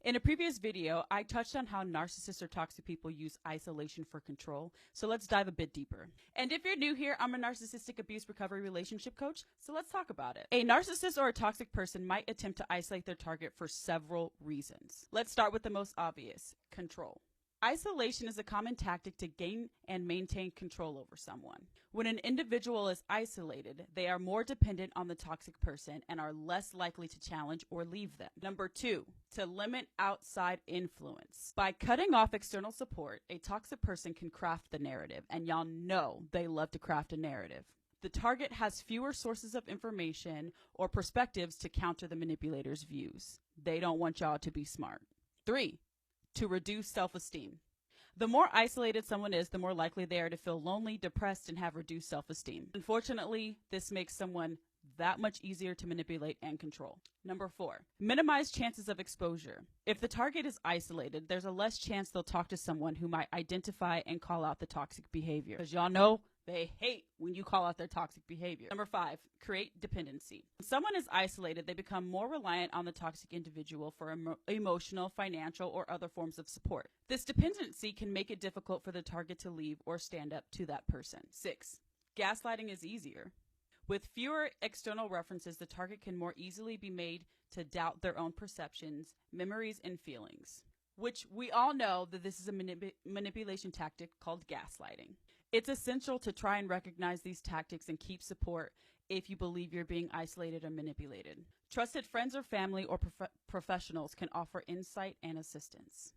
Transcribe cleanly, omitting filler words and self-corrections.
In a previous video, I touched on how narcissists or toxic people use isolation for control, so let's dive a bit deeper. And if you're new here, I'm a narcissistic abuse recovery relationship coach, so let's talk about it. A narcissist or a toxic person might attempt to isolate their target for several reasons. Let's start with the most obvious: control. Isolation is a common tactic to gain and maintain control over someone. When an individual is isolated, they are more dependent on the toxic person and are less likely to challenge or leave them. Number 2, to limit outside influence. By cutting off external support, a toxic person can craft the narrative, and y'all know they love to craft a narrative. The target has fewer sources of information or perspectives to counter the manipulator's views. They don't want y'all to be smart. 3, to reduce self-esteem. The more isolated someone is, the more likely they are to feel lonely, depressed, and have reduced self-esteem. Unfortunately, this makes someone that much easier to manipulate and control. Number 4, minimize chances of exposure. If the target is isolated, there's a less chance they'll talk to someone who might identify and call out the toxic behavior. Because y'all know they hate when you call out their toxic behavior. Number 5, create dependency. When someone is isolated, they become more reliant on the toxic individual for emotional, financial, or other forms of support. This dependency can make it difficult for the target to leave or stand up to that person. 6, gaslighting is easier. With fewer external references, the target can more easily be made to doubt their own perceptions, memories, and feelings, which we all know that this is a manipulation tactic called gaslighting. It's essential to try and recognize these tactics and keep support if you believe you're being isolated or manipulated. Trusted friends or family or professionals can offer insight and assistance.